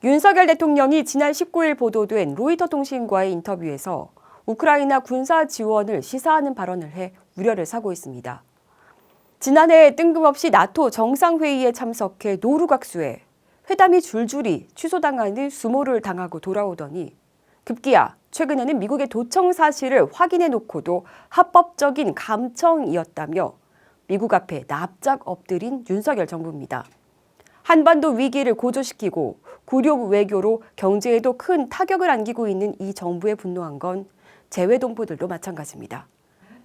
윤석열 대통령이 지난 19일 보도된 로이터 통신과의 인터뷰에서 우크라이나 군사 지원을 시사하는 발언을 해 우려를 사고 있습니다. 지난해 뜬금없이 나토 정상회의에 참석해 노루각수에 회담이 줄줄이 취소당하는 수모를 당하고 돌아오더니 급기야 최근에는 미국의 도청 사실을 확인해 놓고도 합법적인 감청이었다며 미국 앞에 납작 엎드린 윤석열 정부입니다. 한반도 위기를 고조시키고 굴욕 외교로 경제에도 큰 타격을 안기고 있는 이 정부에 분노한 건 재외동포들도 마찬가지입니다.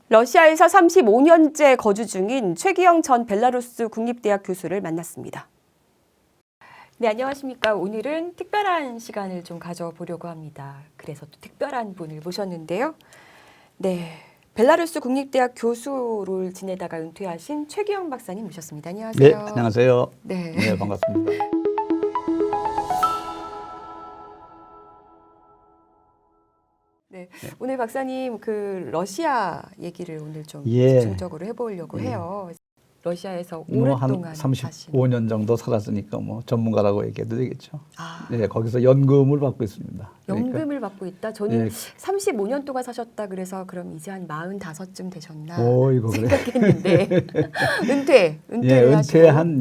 러시아에서 35년째 거주 중인 최기영 전 벨라루스 국립대학 교수를 만났습니다. 네, 안녕하십니까. 오늘은 특별한 시간을 좀 가져보려고 합니다. 그래서 또 특별한 분을 모셨는데요. 네, 벨라루스 국립대학 교수를 지내다가 은퇴하신 최기영 박사님 모셨습니다. 안녕하세요. 네, 안녕하세요. 네, 네, 반갑습니다. 네, 오늘 박사님 그 러시아 얘기를 오늘 좀 예. 집중적으로 해보려고 해요. 러시아에서 한 오랫동안 35년 정도 살았으니까 뭐 전문가라고 얘기해도 되겠죠. 아, 네, 거기서 연금을 받고 있습니다. 연금을 받고 있다. 저는 네. 35년 동안 사셨다 그래서 그럼 이제 한 45쯤 되셨나 오, 이거 그래. 생각했는데 예, 은퇴를 하시고. 은퇴한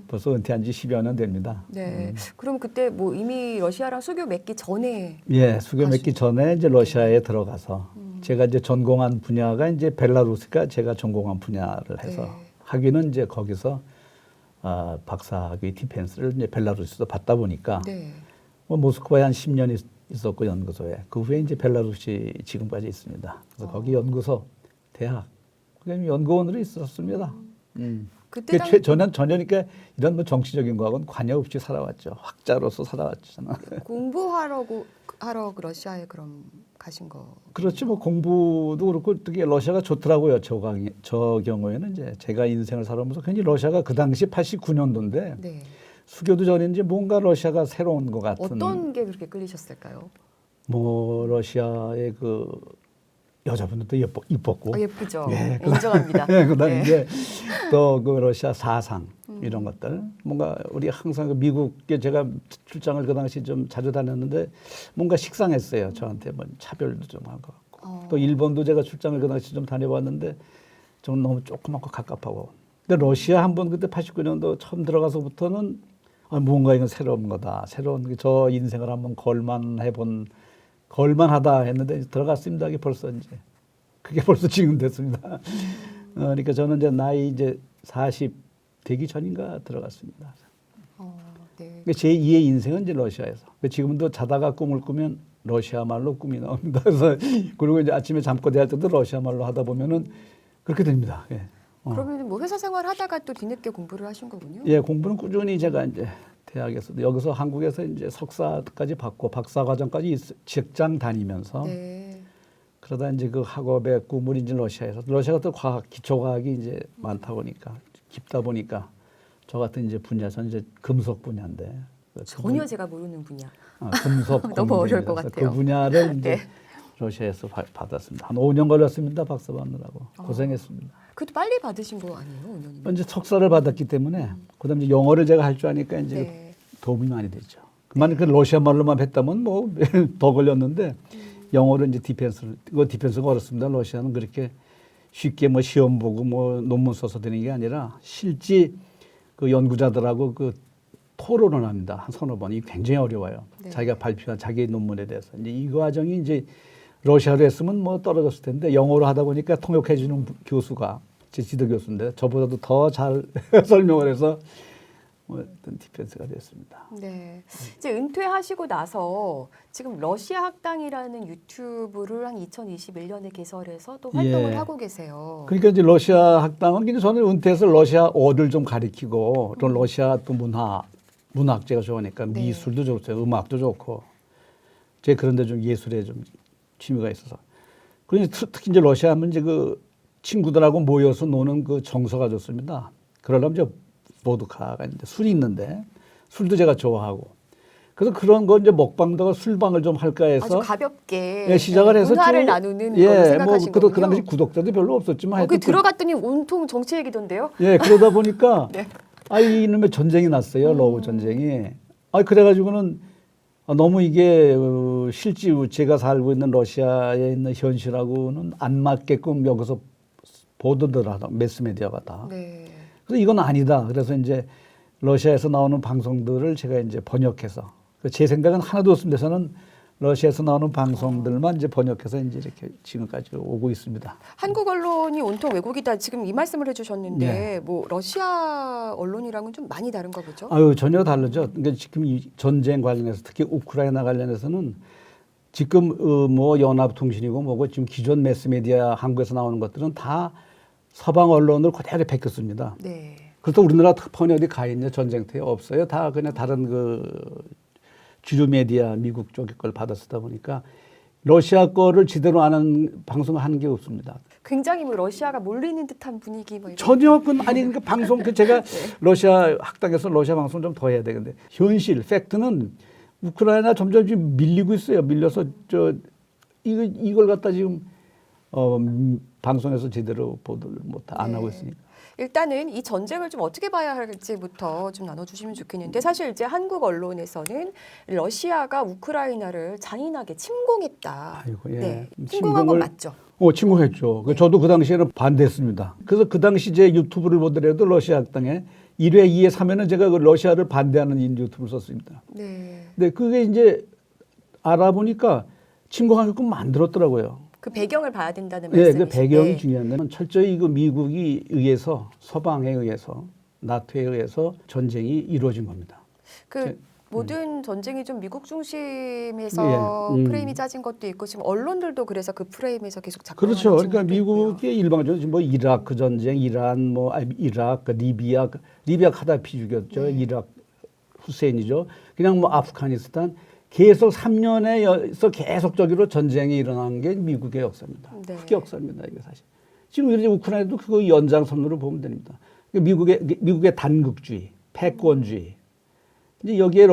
벌써 은퇴한 지 10여 년 됩니다. 네. 그럼 그때 뭐 이미 러시아랑 수교 맺기 전에 예, 수교 맺기 전에 이제 러시아에 들어가서 제가 이제 전공한 분야가 이제 벨라루스가 제가 전공한 분야를 해서 네. 학위는 이제 거기서 박사학위 디펜스를 이제 벨라루스에서 받다 보니까 네. 뭐 모스크바에 한 10년 있었고 연구소에 그 후에 이제 벨라루시 지금까지 있습니다. 그래서 거기 연구소, 대학, 그다음에 연구원으로 있었습니다. 그때 저는 그러니까 이런 뭐 정치적인 거하고는 관여 없이 살아왔죠. 학자로서 살아왔잖아. 공부하러 러시아에 그럼 가신 거. 그렇지 뭐 공부도 그렇고 되게 러시아가 좋더라고요. 저 경우에는 이제 제가 인생을 살아오면서 굉장히 러시아가 그 당시 89년도인데 네. 수교도 전인지 뭔가 러시아가 새로운 것 같은. 어떤 게 그렇게 끌리셨을까요? 뭐 러시아의 그 여자분들도 이뻤고. 예쁘죠. 예, 인정합니다. 그다음에 네. 이제 또 그 러시아 사상 이런 것들 뭔가 우리 항상 그 미국에 제가 출장을 그 당시 좀 자주 다녔는데 뭔가 식상했어요. 저한테 뭐 차별도 좀 한 것 같고 또 일본도 제가 출장을 그 당시 좀 다녀봤는데 좀 너무 조그맣고 갑갑하고. 근데 러시아 한번 그때 89년도 처음 들어가서부터는 뭔가 이건 새로운 거다. 새로운 저 인생을 한번 걸만하다 했는데 들어갔습니다. 그게 벌써 지금 됐습니다. 그러니까 저는 이제 나이 이제 40 되기 전인가 들어갔습니다. 네. 그러니까 제 2의 인생은 이제 러시아에서. 지금도 자다가 꿈을 꾸면 러시아 말로 꿈이 나옵니다. 그래서 그리고 이제 아침에 잠꼬대 할 때도 러시아 말로 하다 보면은 그렇게 됩니다. 예. 그러면 뭐 회사 생활 하다가 또 뒤늦게 공부를 하신 거군요. 예, 공부는 꾸준히 제가 이제 대학에서 여기서 한국에서 이제 석사까지 받고 박사 과정까지 직장 다니면서 네. 그러다 이제 그 학업의 꿈을 이제 러시아가 또 기초 과학이 이제 많다 보니까 깊다 보니까 저 같은 이제 분야는 이제 금속 분야인데 전혀 제가 모르는 분야. 금속 너무 어려울 것 같아요. 그 분야를 이제 네. 러시아에서 받았습니다. 한 5년 걸렸습니다. 박사 받느라고 고생했습니다. 그것도 빨리 받으신 거 아니에요, 5년이면? 이제 석사를 받았기 때문에 그다음에 이제 영어를 제가 할 줄 아니까 이제 네. 도움이 많이 됐죠. 그만 그 러시아 말로만 했다면 뭐 더 걸렸는데 영어로 이제 디펜스가 어렵습니다. 러시아는 그렇게 쉽게 뭐 시험 보고 뭐 논문 써서 되는 게 아니라 실제 그 연구자들하고 그 토론을 합니다. 한 서너 번. 이게 굉장히 어려워요. 네. 자기가 발표한 자기 논문에 대해서. 이제 이 과정이 이제 러시아로 했으면 뭐 떨어졌을 텐데 영어로 하다 보니까 통역해 주는 교수가 제 지도 교수인데 저보다도 더 잘 설명을 해서 뭐 어떤 디펜스가 됐습니다. 네. 이제 은퇴하시고 나서 지금 러시아 학당이라는 유튜브를 한 2021년에 개설해서 또 활동을 예. 하고 계세요. 그러니까 이제 러시아 학당은 근데 저는 은퇴해서 러시아어를 좀 가르치고 또 러시아 또 문학 제가 좋아하니까 네. 미술도 좋고 음악도 좋고 제가 그런데 좀 예술에 좀 취미가 있어서 그러니 특히 이제 러시아 하면 이제 그 친구들하고 모여서 노는 그 정서가 좋습니다. 그러려면 이제 보드카가 이제 술이 있는데 술도 제가 좋아하고 그래서 그런 거 이제 먹방다가 술방을 좀 할까 해서 아주 가볍게 예, 시작을 해서 문화를 나누는 걸로 뭐 생각하신 그 거군요. 당시 구독자도 별로 없었지만 그 하여튼 들어갔더니 온통 정치 얘기던데요? 예, 그러다 보니까 네. 이놈의 전쟁이 났어요. 러브 전쟁이. 그래가지고는 너무 이게 실제 제가 살고 있는 러시아에 있는 현실하고는 안 맞게끔 여기서 보도들 하다 매스미디어가 다. 네. 그래서 이건 아니다. 그래서 이제 러시아에서 나오는 방송들을 제가 이제 번역해서 제 생각은 하나도 없습니다. 저는 러시아에서 나오는 방송들만 이제 번역해서 이제 이렇게 지금까지 오고 있습니다. 한국 언론이 온통 왜곡이다. 지금 이 말씀을 해주셨는데 네. 뭐 러시아 언론이랑은 좀 많이 다른가 보죠? 전혀 다르죠. 그러니까 지금 이 전쟁 관련해서 특히 우크라이나 관련해서는 지금 뭐 연합통신이고 뭐고 지금 기존 매스미디어 한국에서 나오는 것들은 다 서방 언론을 그대로 베꼈습니다. 네. 그렇다고 우리나라 특파원이 어디 가 있냐 전쟁터에 없어요. 다 그냥 다른 주류 메디어 미국 쪽 걸 받아 쓰다 보니까 러시아 거를 제대로 아는 방송을 하는 게 없습니다. 굉장히 뭐 러시아가 몰리는 듯한 분위기 뭐 이런. 전혀 그러니까 방송 제가 러시아 학당에서 러시아 방송 좀 더 해야 되는데 현실 팩트는 우크라이나 점점 지금 밀리고 있어요. 밀려서 이걸 갖다 지금 방송에서 제대로 보도를 안 하고 있으니까. 일단은 이 전쟁을 좀 어떻게 봐야 할지부터 좀 나눠주시면 좋겠는데 사실 이제 한국 언론에서는 러시아가 우크라이나를 잔인하게 침공했다. 아이고, 예. 네, 침공한 건 맞죠? 침공했죠. 저도 그 당시에는 반대했습니다. 그래서 그 당시 제 유튜브를 보더라도 러시아 학당에 1회, 2회, 3회는 제가 그 러시아를 반대하는 유튜브를 썼습니다. 네. 근데 그게 이제 알아보니까 침공하게끔 만들었더라고요. 그 배경을 봐야 된다는 네, 말씀이신데. 그 배경이 중요한데 철저히 그 미국이 의해서 서방에 의해서 나토에 의해서 전쟁이 이루어진 겁니다. 모든 전쟁이 좀 미국 중심에서 예, 프레임이 짜진 것도 있고 지금 언론들도 그래서 그 프레임에서 계속 작동하는 그렇죠. 그러니까 측면도 있고요. 미국의 일방적으로 지금 뭐 이라크 전쟁, 이란, 이라크, 리비아 카다피 죽였죠. 이라크 후세인이죠. 그냥 뭐 아프가니스탄 계속 3년에서 계속적으로 전쟁이 일어난 게 미국의 역사입니다. 네. 흑역사입니다. 이게 사실. 지금 이제 우크라이나도 그거 연장선으로 보면 됩니다. 미국의 단극주의, 패권주의. 이제 여기에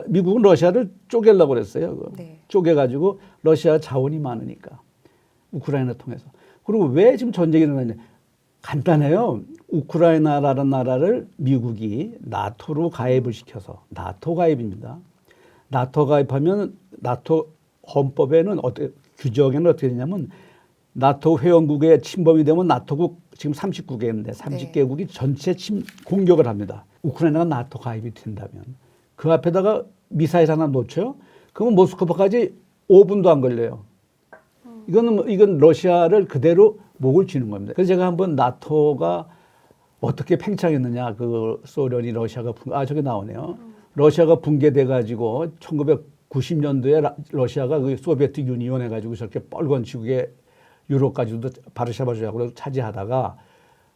미국은 러시아를 쪼개려고 그랬어요. 네. 쪼개가지고 러시아 자원이 많으니까 우크라이나 통해서. 그리고 왜 지금 전쟁이 일어나냐? 간단해요. 우크라이나라는 나라를 미국이 나토로 가입을 시켜서 나토 가입입니다. 나토 가입하면 나토 헌법에는 규정에는 어떻게 되냐면 나토 회원국에 침범이 되면 나토국 지금 30국에 30개국이 전체 공격을 합니다. 우크라이나가 나토 가입이 된다면 그 앞에다가 미사일 하나 놓쳐요. 그러면 모스크바까지 5분도 안 걸려요. 이건 러시아를 그대로 목을 쥐는 겁니다. 그래서 제가 한번 나토가 어떻게 팽창했느냐, 그 소련이 러시아가 저게 나오네요. 러시아가 붕괴돼 가지고 1990년도에 러시아가 그 소비에트 유니온 해가지고 저렇게 뻘건 지구에 유럽까지도 바르샤바주하고 차지하다가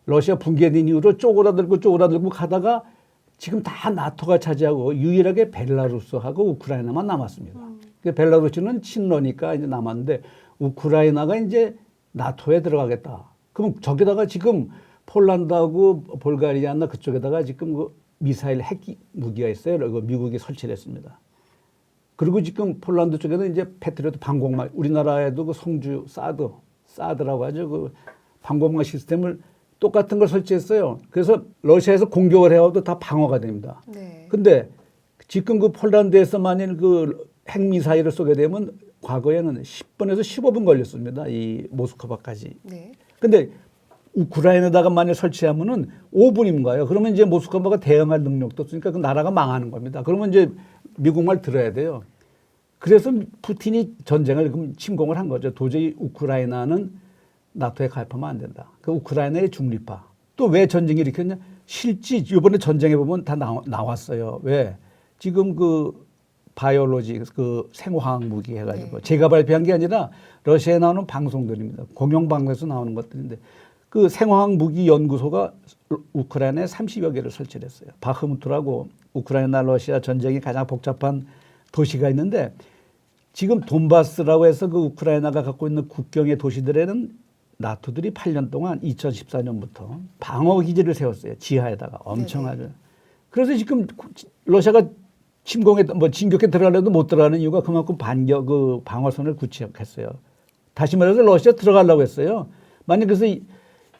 러시아 붕괴된 이후로 쪼그라들고 가다가 지금 다 나토가 차지하고 유일하게 벨라루스하고 우크라이나만 남았습니다. 벨라루스는 친러니까 이제 남았는데 우크라이나가 이제 나토에 들어가겠다. 그럼 저기다가 지금 폴란드하고 볼가리아나 그쪽에다가 지금 그 미사일 핵 무기가 있어요. 그 미국이 설치를 했습니다. 그리고 지금 폴란드 쪽에는 이제 패트리어트 방공망, 우리나라에도 그 성주 사드라고 하죠. 그 방공망 시스템을 똑같은 걸 설치했어요. 그래서 러시아에서 공격을 해와도 다 방어가 됩니다. 네. 근데 지금 그 폴란드에서 만일 그 핵미사일을 쏘게 되면 과거에는 10분에서 15분 걸렸습니다. 이 모스크바까지. 네. 근데 우크라이나다가 만약 설치하면은 5분인가요? 그러면 이제 모스크바가 대응할 능력도 없으니까 그 나라가 망하는 겁니다. 그러면 이제 미국 말 들어야 돼요. 그래서 푸틴이 전쟁을 그럼 침공을 한 거죠. 도저히 우크라이나는 나토에 가입하면 안 된다. 그 우크라이나의 중립화. 또 왜 전쟁이 일으켰냐? 실제 이번에 전쟁에 보면 다 나왔어요. 왜? 지금 그 바이올로지 그 생화학 무기 해가지고 제가 발표한 게 아니라 러시아에 나오는 방송들입니다. 공영방송에서 나오는 것들인데 그 생화학 무기 연구소가 우크라이나에 30여 개를 설치를 했어요. 바흐무트라고 우크라이나 러시아 전쟁이 가장 복잡한 도시가 있는데 지금 돈바스라고 해서 그 우크라이나가 갖고 있는 국경의 도시들에는 나토들이 8년 동안 2014년부터 방어 기지를 세웠어요. 지하에다가 엄청 하죠. 그래서 지금 러시아가 진격에 들어가려도 못 들어가는 이유가 그만큼 방어선을 구축했어요. 다시 말해서 러시아 들어가려고 했어요. 만약 그래서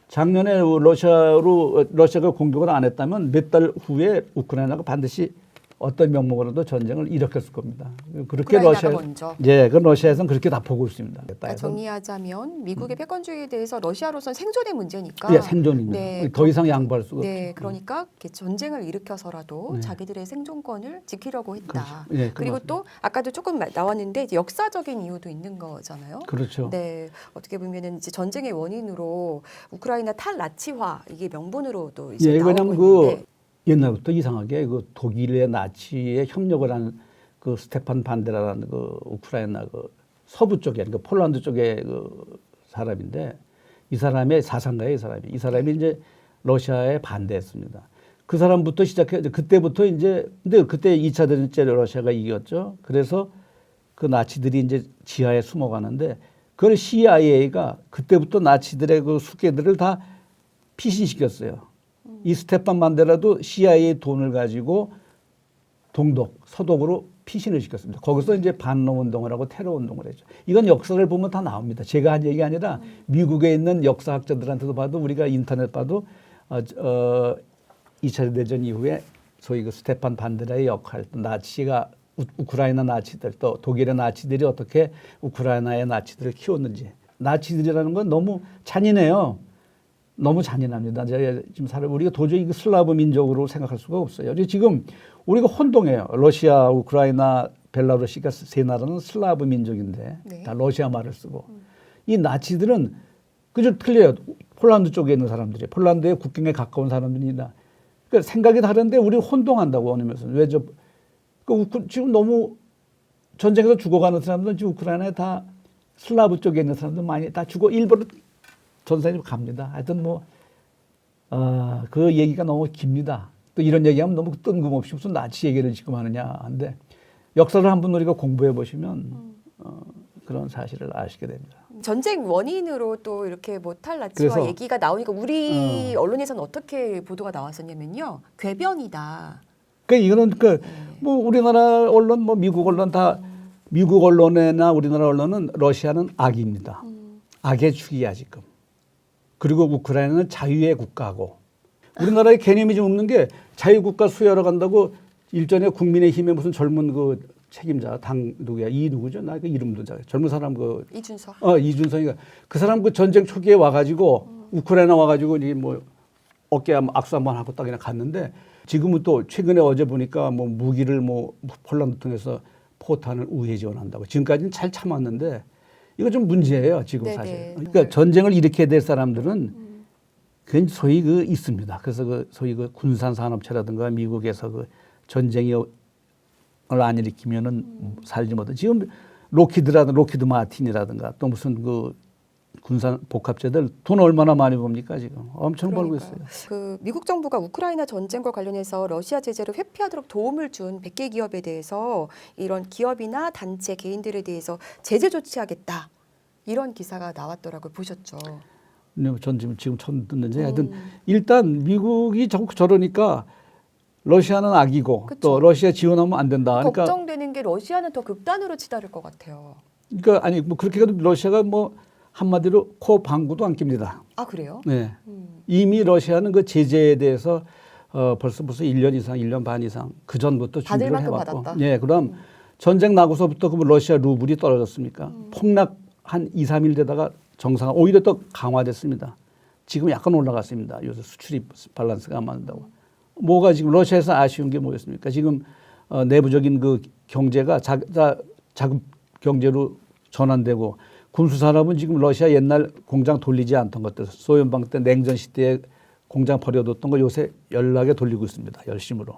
작년에 러시아가 공격을 안 했다면 몇 달 후에 우크라이나가 반드시 어떤 명목으로도 전쟁을 일으켰을 겁니다. 그렇게 우크라이나가 먼저. 예, 그 러시아에서는 그렇게 다 보고 있습니다. 그러니까 정리하자면 미국의 패권주의에 대해서 러시아로서는 생존의 문제니까. 예, 생존입니다. 네, 더 이상 양보할 수가 네, 없죠. 그러니까 이렇게 전쟁을 일으켜서라도 네. 자기들의 생존권을 지키려고 했다. 그렇죠. 예, 그리고 맞습니다. 또 아까도 조금 나왔는데 이제 역사적인 이유도 있는 거잖아요. 그렇죠. 네, 어떻게 보면은 이제 전쟁의 원인으로 우크라이나 탈나치화 이게 명분으로도 이제 예, 나오고 왜냐하면 있는데. 옛날부터 이상하게 그 독일의 나치에 협력을 한 그 스테판 반데라라는 그 우크라이나 그 서부 쪽에 그 폴란드 쪽의 그 사람인데 이 사람의 사상가예요, 이 사람이 이제 러시아에 반대했습니다. 그 사람부터 시작해 그때부터 이제 근데 그때 2차 대전 때 러시아가 이겼죠. 그래서 그 나치들이 이제 지하에 숨어가는데 그걸 CIA가 그때부터 나치들의 그 수괴들을 다 피신시켰어요. 이 스테판 반데라도 CIA 돈을 가지고 동독, 서독으로 피신을 시켰습니다. 거기서 이제 반농 운동을 하고 테러 운동을 했죠. 이건 역사를 보면 다 나옵니다. 제가 한 얘기가 아니라 미국에 있는 역사학자들한테도 봐도 우리가 인터넷 봐도 2차 대전 이후에 소위 그 스테판 반데라의 역할, 또 나치가 우크라이나 나치들, 또 독일의 나치들이 어떻게 우크라이나의 나치들을 키웠는지. 나치들이라는 건 너무 잔인해요. 너무 잔인합니다. 제가 지금 우리가 도저히 그 슬라브 민족으로 생각할 수가 없어요. 지금 우리가 혼동해요. 러시아, 우크라이나, 벨라루시가 세 나라는 슬라브 민족인데 네. 다 러시아 말을 쓰고 이 나치들은 그저 틀려요. 폴란드 쪽에 있는 사람들이 폴란드의 국경에 가까운 사람들이나 그러니까 생각이 다른데 우리 혼동한다고 하면서 지금 너무 전쟁에서 죽어가는 사람들은 지금 우크라이나에 다 슬라브 쪽에 있는 사람들 많이 다 죽어 일부러 전선에 갑니다. 하여튼 그 얘기가 너무 깁니다. 또 이런 얘기하면 너무 뜬금없이 무슨 나치 얘기를 지금 하느냐 한데 역사를 한번 우리가 공부해 보시면 그런 사실을 아시게 됩니다. 전쟁 원인으로 또 이렇게 뭐 탈나치화 그래서, 얘기가 나오니까 우리 언론에서는 어떻게 보도가 나왔었냐면요. 궤변이다. 이거는 뭐 우리나라 언론, 뭐 미국 언론 다 미국 언론이나 우리나라 언론은 러시아는 악입니다. 악의 축이야 지금. 그리고 우크라이나는 자유의 국가고 우리나라의 개념이 좀 없는 게 자유국가 수여하러 간다고 일전에 국민의힘의 무슨 젊은 그 책임자 당 누구야 누구죠? 나 그 이름도 잘 젊은 사람 이준석. 이준석이가 그 사람 그 전쟁 초기에 와가지고 우크라이나 와가지고 이 뭐 어깨 악수 한번 하고 딱 그냥 갔는데 지금은 또 최근에 어제 보니까 뭐 무기를 뭐 폴란드 통해서 포탄을 우회 지원한다고 지금까지는 잘 참았는데 이거 좀 문제예요 지금 네네. 사실. 그러니까 전쟁을 일으켜야 될 사람들은 그건 소위 있습니다. 그래서 소위 군산 산업체라든가 미국에서 전쟁을 안 일으키면은 살지 못해. 지금 로키드 마틴이라든가 또 무슨 군산 복합체들 돈 얼마나 많이 봅니까 지금 엄청 벌고 있어요. 그 미국 정부가 우크라이나 전쟁과 관련해서 러시아 제재를 회피하도록 도움을 준 100개 기업에 대해서 이런 기업이나 단체 개인들에 대해서 제재 조치하겠다 이런 기사가 나왔더라고요. 보셨죠? 전 지금 처음 듣는지 하여튼 일단 미국이 저러니까 러시아는 악이고 그쵸. 또 러시아 지원하면 안 된다. 그러니까 걱정되는 게 러시아는 더 극단으로 치달을 것 같아요. 그러니까 아니 뭐 그렇게 해도 러시아가 뭐 한마디로 코 방구도 안 낍니다. 아 그래요? 네. 이미 러시아는 그 제재에 대해서 벌써 1년 이상, 1년 반 이상 그 전부터 받을 준비를 만큼 해왔고. 받았다. 예, 그럼 전쟁 나고서부터 그 러시아 루블이 떨어졌습니까? 폭락 한 2, 3일 되다가 정상 오히려 더 강화됐습니다. 지금 약간 올라갔습니다. 요새 수출이 밸런스가 안 맞는다고. 뭐가 지금 러시아에서 아쉬운 게 뭐였습니까? 지금 내부적인 그 경제가 자급 경제로 전환되고 군수 산업은 지금 러시아 옛날 공장 돌리지 않던 것들 소련방 때 냉전 시대에 공장 버려뒀던 거 요새 연락에 돌리고 있습니다. 열심으로.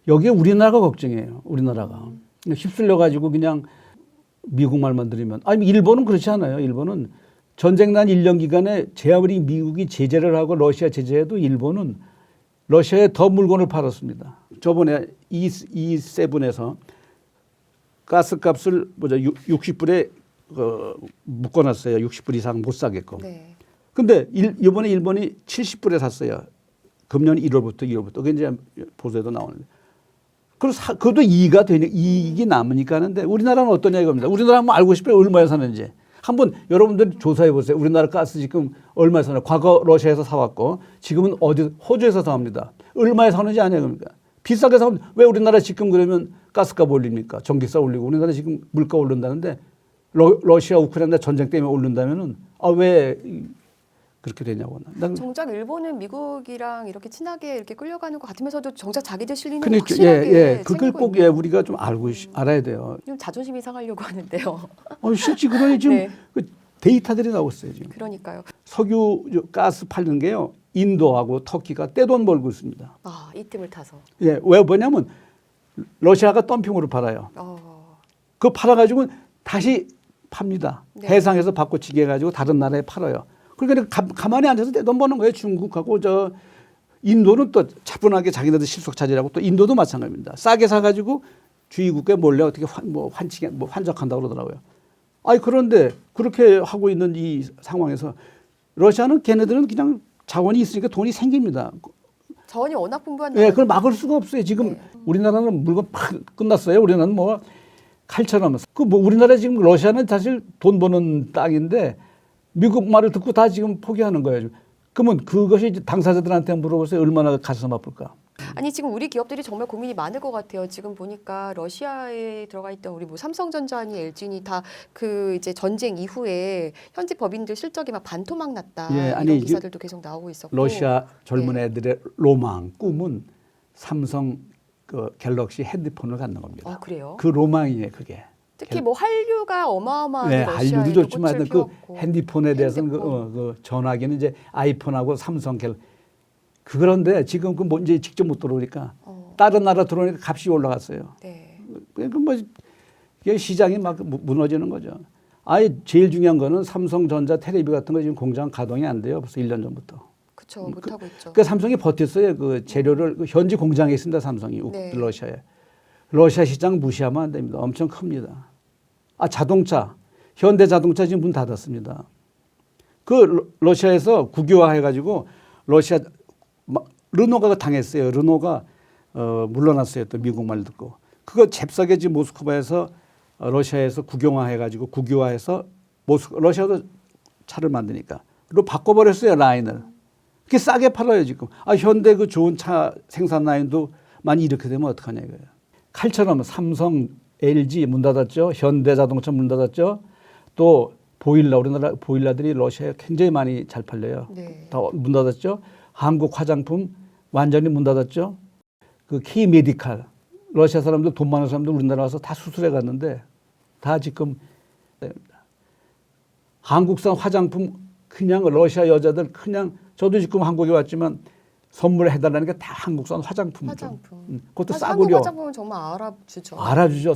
여기에 우리나라가 걱정이에요. 우리나라가. 휩쓸려 가지고 그냥 미국 말만 들으면 아니 일본은 그렇지 않아요. 일본은 전쟁 난 1년 기간에 아무리 미국이 제재를 하고 러시아 제재해도 일본은 러시아에 더 물건을 팔았습니다. 저번에 E7에서 가스값을 60불에 묶어놨어요. 60불 이상 못 사게끔. 네. 근데 이번에 일본이 70불에 샀어요. 금년 1월부터. 그게 이제 보도에도 나오는데. 그것도 이익이 남으니까 하는데 우리나라는 어떠냐 이겁니다. 우리나라 한번 알고 싶어요. 얼마에 사는지. 한번 여러분들 조사해 보세요. 우리나라 가스 지금 얼마에 사나. 과거 러시아에서 사왔고 지금은 호주에서 사옵니다. 얼마에 사는지 아냐 그러니까. 비싸게 사면 왜 우리나라 지금 그러면 가스값 올립니까? 전기세 올리고 우리나라 지금 물가 오른다는데 러시아 우크라이나 전쟁 때문에 오른다면은 왜 그렇게 되냐고. 정작 일본은 미국이랑 이렇게 친하게 이렇게 끌려가는 것 같으면서도 정작 자기들 실리는 그러니까 확실하게 그걸 챙기고 꼭 있는. 우리가 좀 알아야 돼요. 좀 자존심이 상하려고 하는데요. 실제 그러니 지금 네. 그 데이터들이 나오고 있어요 지금. 그러니까요. 석유 가스 팔는 게요. 인도하고 터키가 떼돈 벌고 있습니다. 이 틈을 타서. 왜 뭐냐면 러시아가 덤핑으로 팔아요. 그거 팔아가지고 다시 팝니다. 네. 해상에서 바꿔치기 해가지고 다른 나라에 팔아요. 그러니까 가만히 앉아서 떼돈 버는 거예요. 중국하고 인도는 또 차분하게 자기네들 실속 차지라고 또 인도도 마찬가지입니다. 싸게 사가지고 주의국가에 몰래 어떻게 환적한다고 그러더라고요. 그런데 그렇게 하고 있는 이 상황에서 러시아는 걔네들은 그냥 자원이 있으니까 돈이 생깁니다. 자원이 워낙 풍부한 네, 그걸 막을 수가 없어요. 지금 네. 우리나라는 물건 팍 끝났어요. 우리나라는 뭐 칼처럼. 우리나라 지금 러시아는 사실 돈 버는 땅인데 미국 말을 듣고 다 지금 포기하는 거예요. 그러면 그것이 당사자들한테 물어보세요. 얼마나 가슴 아플까. 아니 지금 우리 기업들이 정말 고민이 많을 것 같아요. 지금 보니까 러시아에 들어가 있던 우리 뭐 삼성전자니 LG니 다 그 이제 전쟁 이후에 현지 법인들 실적이 막 반토막 났다. 이런 기사들도 계속 나오고 있었고. 러시아 젊은 애들의 로망, 꿈은 삼성 그 갤럭시 핸드폰을 갖는 겁니다. 그래요? 그 로망이에요, 그게. 특히 뭐 한류가 어마어마하게 러시아에 한류도 좋지만 꽃을 그 피웠고. 핸드폰에 대해서는 그 전화기는 이제 아이폰하고 삼성 갤. 그런데 지금 이제 직접 못 들어오니까 다른 나라 들어오니까 값이 올라갔어요. 네. 그러니까 이게 시장이 막 무너지는 거죠. 제일 중요한 거는 삼성전자, 테레비 같은 거 지금 공장 가동이 안 돼요. 벌써 1년 전부터. 그렇죠. 못 하고 있죠. 그 삼성이 버텼어요. 그 재료를 현지 공장에 있습니다. 삼성이 네. 러시아에. 러시아 시장 무시하면 안 됩니다. 엄청 큽니다. 자동차. 현대자동차 지금 문 닫았습니다. 그 러시아에서 국유화해가지고 러시아 르노가 당했어요. 르노가 물러났어요. 또 미국 말 듣고. 그거 잽싸게 지금 모스크바에서 러시아에서 국영화해가지고 국유화해서 러시아도 차를 만드니까 로 바꿔버렸어요. 라인을. 그게 싸게 팔아요 지금. 현대 그 좋은 차 생산 라인도 많이 이렇게 되면 어떡하냐 이거예요. 칼처럼 삼성, LG 문 닫았죠. 현대자동차 문 닫았죠. 또 우리나라 보일러들이 러시아에 굉장히 많이 잘 팔려요. 네. 다 문 닫았죠. 한국 화장품 완전히 문 닫았죠. 그 K-메디칼 러시아 사람들 돈 많은 사람들 우리나라 와서 다 수술해 갔는데 다 지금 한국산 화장품 그냥 러시아 여자들 그냥 저도 지금 한국에 왔지만 선물해달라는 게 다 한국산 화장품. 그것도 싸구려. 한국 화장품은 정말 알아주죠. 알아주죠.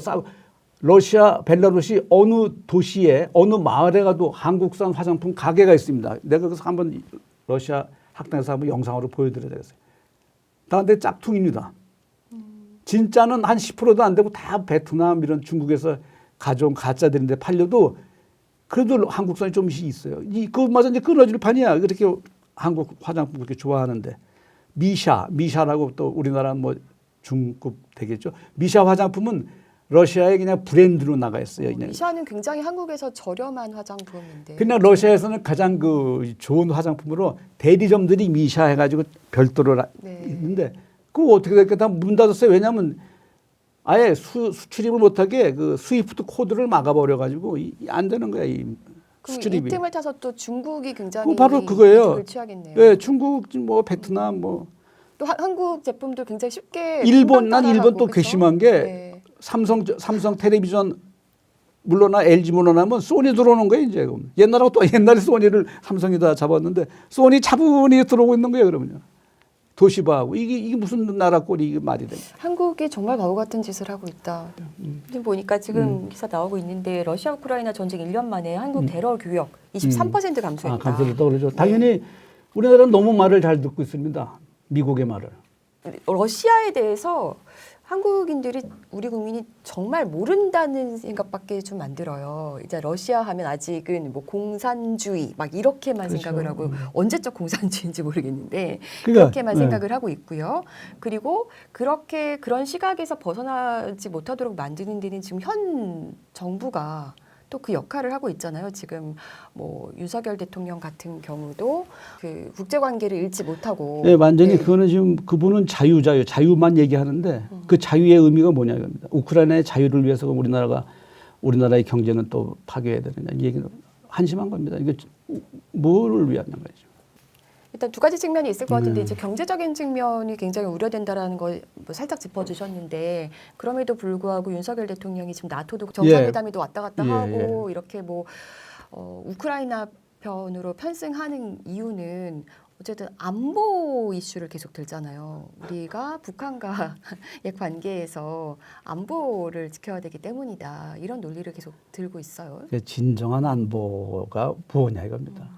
러시아, 벨라루시 어느 도시에 어느 마을에 가도 한국산 화장품 가게가 있습니다. 내가 그래서 한번 러시아 학당에서 한번 영상으로 보여드려야 되겠어요. 다른데 짝퉁입니다. 진짜는 한 10%도 안 되고 다 베트남 이런 중국에서 가져온 가짜들인데 팔려도 그래도 한국산이 좀씩 있어요. 그마저 이제 끊어질 판이야. 그렇게 한국 화장품 그렇게 좋아하는데 미샤라고 또 우리나라 뭐 중급 되겠죠. 미샤 화장품은 러시아에 그냥 브랜드로 나가 있어요. 미샤는 굉장히 한국에서 저렴한 화장품인데. 그냥 러시아에서는 가장 그 좋은 화장품으로 대리점들이 미샤 해가지고 별도로 있는데 그거 어떻게 될까 다 문 닫았어요. 왜냐하면 아예 수출입을 못하게 그 스위프트 코드를 막아버려가지고 안 되는 거야 이 수출입이. 이 틈을 타서 또 중국이 굉장히 바로 그거예요. 취하겠네요. 네, 중국 뭐 베트남 뭐 또 한국 제품도 굉장히 쉽게 일본 또 괘씸한 게 네. 삼성 텔레비전 물러나 LG 물러나면 소니 들어오는 거예요 이제. 옛날에 소니를 삼성이 다 잡았는데 소니 차분히 들어오고 있는 거예요 그러면요. 도시바하고 이게 무슨 나라 꼴이 이게 말이 돼? 한국이 정말 바보 같은 짓을 하고 있다. 지금 보니까 지금 기사 나오고 있는데 러시아 우크라이나 전쟁 1년 만에 한국 대러 교역 23% 감소했다. 감소했다 그러죠. 당연히 우리나라는 너무 말을 잘 듣고 있습니다. 미국의 말을. 러시아에 대해서 한국인들이 우리 국민이 정말 모른다는 생각밖에 좀 안 들어요. 이제 러시아 하면 아직은 뭐 공산주의 막 이렇게만 생각을 하고 언제적 공산주의인지 모르겠는데 그렇게만 생각을 하고 있고요. 그리고 그런 시각에서 벗어나지 못하도록 만드는 데는 지금 현 정부가 또 그 역할을 하고 있잖아요. 지금 뭐 윤석열 대통령 같은 경우도 그 국제 관계를 잃지 못하고 네, 완전히 네. 그거는 지금 그분은 자유만 얘기하는데 그 자유의 의미가 뭐냐 이겁니다. 우크라이나의 자유를 위해서 우리나라의 경제는 또 파괴해야 되느냐 이 얘기는 한심한 겁니다. 이게 뭐를 위한 거죠? 일단 두 가지 측면이 있을 것 같은데 이제 경제적인 측면이 굉장히 우려된다라는 걸 뭐 살짝 짚어주셨는데 그럼에도 불구하고 윤석열 대통령이 지금 나토도 정상회담에도 왔다 갔다 하고 이렇게 뭐 우크라이나 편으로 편승하는 이유는 어쨌든 안보 이슈를 계속 들잖아요. 우리가 북한과의 관계에서 안보를 지켜야 되기 때문이다. 이런 논리를 계속 들고 있어요. 진정한 안보가 무엇냐 이겁니다.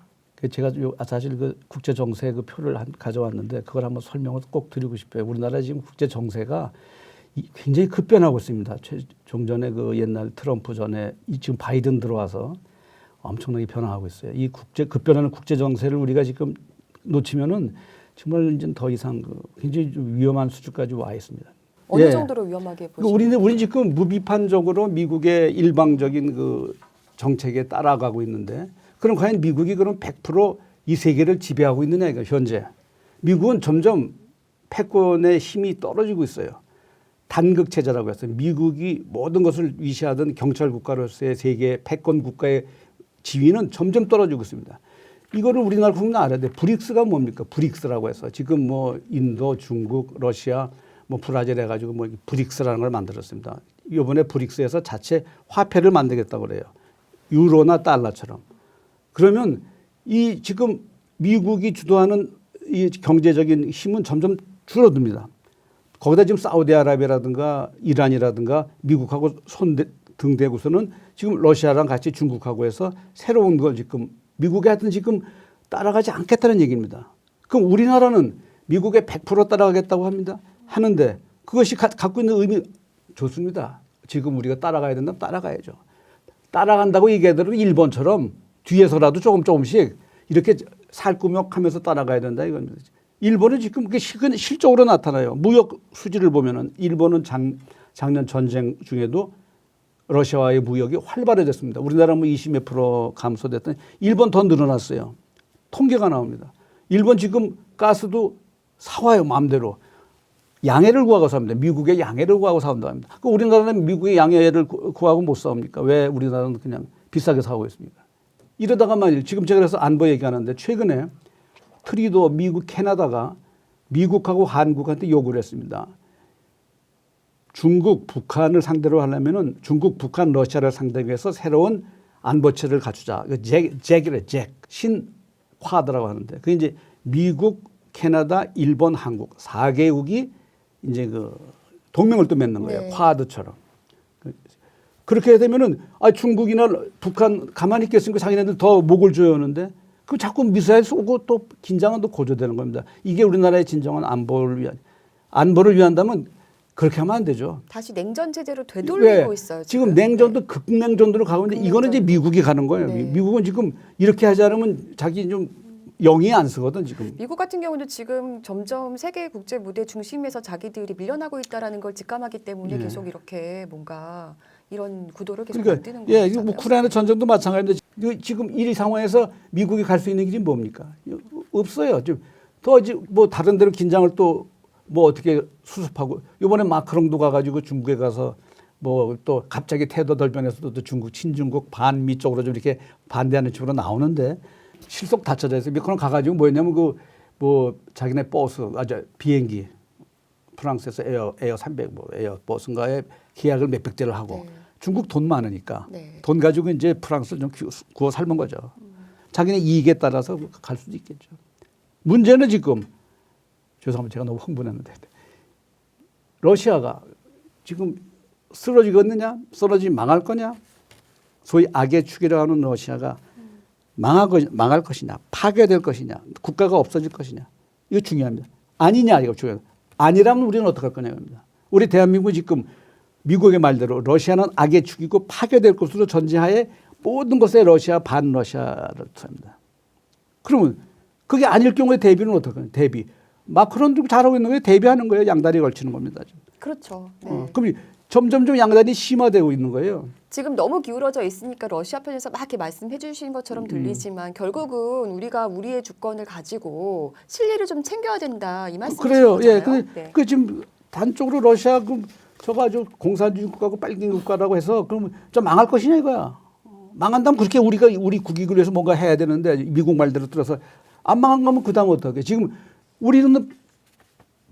제가 사실 그 국제 정세 그 표를 가져왔는데 그걸 한번 설명을 꼭 드리고 싶어요. 우리나라 지금 국제 정세가 굉장히 급변하고 있습니다. 종전에 그 옛날 트럼프 전에 지금 바이든 들어와서 엄청나게 변화하고 있어요. 이 급변하는 국제 정세를 우리가 지금 놓치면은 정말 이제 더 이상 굉장히 좀 위험한 수준까지 와 있습니다. 어느 정도로 위험하게 보시나요? 우리는 지금 무비판적으로 미국의 일방적인 그 정책에 따라가고 있는데 그럼 과연 미국이 그럼 100% 이 세계를 지배하고 있느냐 이거 현재. 미국은 점점 패권의 힘이 떨어지고 있어요. 단극 체제라고 해서 미국이 모든 것을 위시하던 경찰 국가로서의 세계 패권 국가의 지위는 점점 떨어지고 있습니다. 이거를 우리나라 국민은 알아야 돼. 브릭스가 뭡니까? 브릭스라고 해서 지금 뭐 인도, 중국, 러시아, 뭐 브라질 해가지고 뭐 브릭스라는 걸 만들었습니다. 이번에 브릭스에서 자체 화폐를 만들겠다고 그래요. 유로나 달러처럼. 그러면 이 지금 미국이 주도하는 이 경제적인 힘은 점점 줄어듭니다. 거기다 지금 사우디아라비아라든가 이란이라든가 미국하고 등대고서는 지금 러시아랑 같이 중국하고 해서 새로운 걸 지금 미국이 하여튼 지금 따라가지 않겠다는 얘기입니다. 그럼 우리나라는 미국에 100% 따라가겠다고 합니다. 하는데 그것이 갖고 있는 의미 좋습니다. 지금 우리가 따라가야 된다면 따라가야죠. 따라간다고 얘기하더라도 일본처럼 뒤에서라도 조금씩 이렇게 살구역하면서 따라가야 된다 이겁니다. 일본은 지금 그게 실적으로 나타나요. 무역 수지를 보면은 일본은 작년 전쟁 중에도 러시아와의 무역이 활발해졌습니다. 우리나라 뭐 20몇 프로 감소됐더니 일본 더 늘어났어요. 통계가 나옵니다. 일본 지금 가스도 사와요 마음대로. 양해를 구하고 삽니다. 미국의 양해를 구하고 사온다고 합니다. 그 우리나라는 미국의 양해를 구하고 못 사옵니까? 왜 우리나라는 그냥 비싸게 사오고 있습니까? 이러다가 만일 지금 제가 그래서 안보 얘기하는데 최근에 트리도 미국 캐나다가 미국하고 한국한테 요구를 했습니다. 중국 북한을 상대로 하려면은 중국 북한 러시아를 상대로 해서 새로운 안보체를 갖추자. 잭이래 잭 신쿼드라고 하는데 그 이제 미국 캐나다 일본 한국 4개국이 이제 그 동맹을 또 맺는 거예요. 쿼드처럼. 그렇게 되면은 중국이나 북한 가만히 있겠으니까 자기네들 더 목을 조여오는데 그 자꾸 미사일 쏘고 또 긴장은 또 고조되는 겁니다. 이게 우리나라의 진정한 안보를 위한다면 그렇게 하면 안 되죠. 다시 냉전 체제로 되돌리고 있어요. 지금 냉전도 극냉전으로 가고 있는데 이거는 이제 미국이 가는 거예요. 미국은 지금 이렇게 하지 않으면 자기 좀 영이 안 쓰거든 지금. 미국 같은 경우는 지금 점점 세계 국제 무대 중심에서 자기들이 밀려나고 있다라는 걸 직감하기 때문에 계속 이렇게 뭔가 이런 구도를 계속 만드는 거죠. 예, 우크라이나 전쟁도 마찬가지인데 지금 이 상황에서 미국이 갈 수 있는 길이 뭡니까? 없어요. 더 뭐 다른 데로 긴장을 또 뭐 어떻게 수습하고 이번에 마크롱도 가가지고 중국에 가서 뭐 또 갑자기 태도 돌변해서 또 중국 친중국 반미 쪽으로 좀 이렇게 반대하는 식으로 나오는데 실속 닫혀져 있어요. 마크롱 가가지고 뭐였냐면 뭐 자기네 버스 비행기 프랑스에서 에어 300 뭐 에어 버스인가에 계약을 몇백 대를 하고 중국 돈 많으니까 돈 가지고 이제 프랑스를 좀 구워 삶은 거죠. 자기네 이익에 따라서 갈 수도 있겠죠. 문제는 지금 죄송합니다. 제가 너무 흥분했는데 러시아가 지금 쓰러지겠느냐? 쓰러지면 망할 거냐? 소위 악의 축이라고 하는 러시아가 망할 것이냐? 파괴될 것이냐? 국가가 없어질 것이냐? 이거 중요합니다. 아니냐? 이거 중요합니다. 아니라면 우리는 어떻게 할 거냐입니다. 우리 대한민국은 지금 미국의 말대로 러시아는 악의 축이고 파괴될 것으로 전제하에 모든 것에 러시아 반러시아를 합니다. 그러면 그게 아닐 경우에 대비는 어떻게 하냐? 대비. 마크론도 잘하고 있는 거예요. 대비하는 거예요. 양다리 걸치는 겁니다. 그렇죠. 그럼 점점 좀 양단이 심화되고 있는 거예요. 지금 너무 기울어져 있으니까 러시아 편에서 막 이렇게 말씀해 주신 것처럼 들리지만 결국은 우리가 우리의 주권을 가지고 실리를 좀 챙겨야 된다 이 말씀이신 그래요. 거잖아요. 예, 그 지금 단쪽으로 러시아 저거 아주 공산주의 국가고 빨갱이 국가라고 해서 그럼 좀 망할 것이냐 이거야. 망한다면 그렇게 우리 국익을 위해서 뭔가 해야 되는데 미국 말대로 들어서 안 망한 거면 그다음 어떻게? 지금 우리는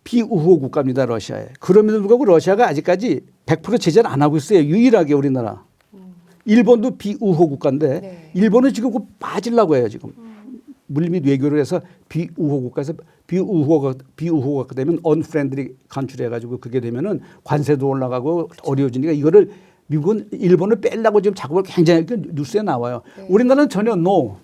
비우호 국가입니다, 러시아에. 그럼에도 불구하고 러시아가 아직까지 100% 제재를 안 하고 있어요. 유일하게 우리나라. 일본도 비우호 국가인데 네. 일본은 지금 곧 빠지려고 해요, 지금. 물밑 외교를 해서 비우호 국가에서 비우호가 되면 unfriendly country 해가지고 그게 되면은 관세도 올라가고 그렇죠. 어려워지니까 이거를 미국은 일본을 빼려고 지금 작업을 굉장히 뉴스에 나와요. 네. 우리나라는 전혀 no.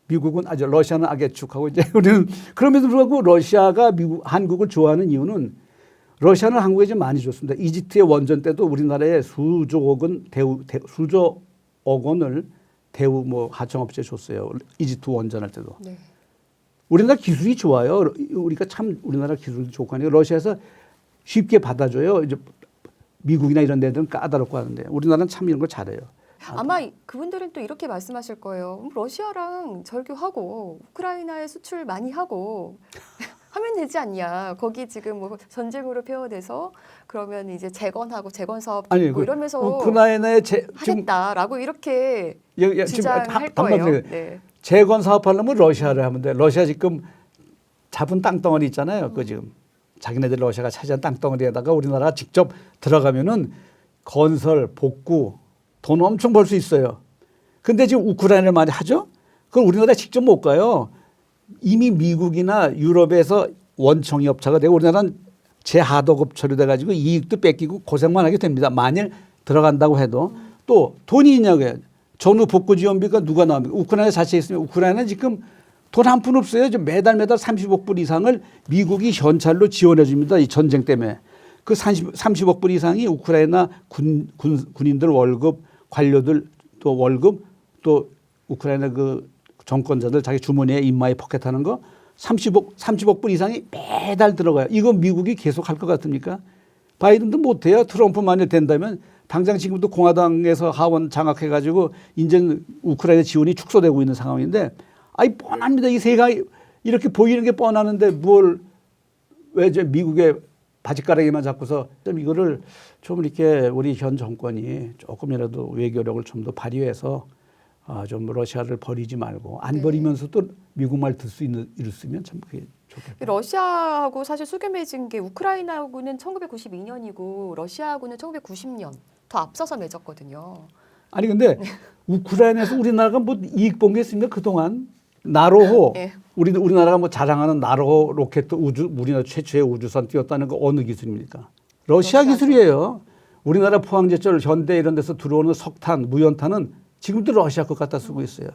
미국은 아주 러시아는 악의 축하고 이제 우리는 그럼에도 불구하고 러시아가 한국을 좋아하는 이유는 러시아는 한국에 좀 많이 줬습니다. 이집트의 원전 때도 우리나라에 수조억 원을 대우 뭐 하청업체에 줬어요. 이집트 원전할 때도. 네. 우리나라 기술이 좋아요. 우리가 참 우리나라 기술도 좋고 하니까 러시아에서 쉽게 받아줘요. 이제 미국이나 이런 데들은 까다롭고 하는데 우리나라는 참 이런 걸 잘해요. 아마 그분들은 또 이렇게 말씀하실 거예요. 러시아랑 절교하고 우크라이나에 수출 많이 하고 하면 되지 않냐. 거기 지금 뭐 전쟁으로 폐허돼서 그러면 이제 재건하고 재건 사업 아니, 뭐 이러면서 우크라이나에 하겠다라고 이렇게 지금 주장할 단말로 거예요. 네. 재건 사업하려면 러시아를 하면 돼. 러시아 지금 잡은 땅덩어리 있잖아요. 그 지금 자기네들 러시아가 차지한 땅덩어리에다가 우리나라가 직접 들어가면은 건설, 복구 돈 엄청 벌 수 있어요. 근데 지금 우크라이나를 많이 하죠? 그걸 우리나라 직접 못 가요. 이미 미국이나 유럽에서 원청이 업체가 되고 우리나라는 재하도급 처리돼가지고 이익도 뺏기고 고생만 하게 됩니다. 만일 들어간다고 해도 또 돈이 있냐고요. 전후 복구 지원비가 누가 나옵니까? 우크라이나 자체에 있으면 우크라이나는 지금 돈 한 푼 없어요. 지금 매달 30억 불 이상을 미국이 현찰로 지원해 줍니다. 이 전쟁 때문에. 그 30억 불 이상이 우크라이나 군인들 월급, 관료들 또 월급, 또 우크라이나 그 정권자들 자기 주머니에 인마에 포켓하는 거 30억 불 이상이 매달 들어가요. 이거 미국이 계속 할 것 같습니까? 바이든도 못해요. 트럼프 만일 된다면 당장 지금도 공화당에서 하원 장악해가지고 이제 우크라이나 지원이 축소되고 있는 상황인데 아이 뻔합니다. 이 세가 이렇게 보이는 게 뻔하는데 왜 이제 미국의 바짓가락에만 잡고서 좀 이거를 좀 이렇게 우리 현 정권이 조금이라도 외교력을 좀 더 발휘해서 좀 러시아를 버리지 말고 안 네. 버리면서도 미국 말 들 수 있으면 참 그게 좋겠다. 러시아하고 사실 수교 맺은 게 우크라이나하고는 1992년이고 러시아하고는 1990년 더 앞서서 맺었거든요. 아니 근데 우크라이나에서 우리나라가 뭐 이익 본 게 있습니까 그동안? 나로호 네. 우리나라가 뭐 자랑하는 나로호 로켓 우리나라 최초의 우주선 띄웠다는 거 어느 기술입니까? 러시아 러시아죠. 기술이에요. 우리나라 포항제철 현대 이런 데서 들어오는 석탄, 무연탄은 지금도 러시아 것 갖다 쓰고 있어요.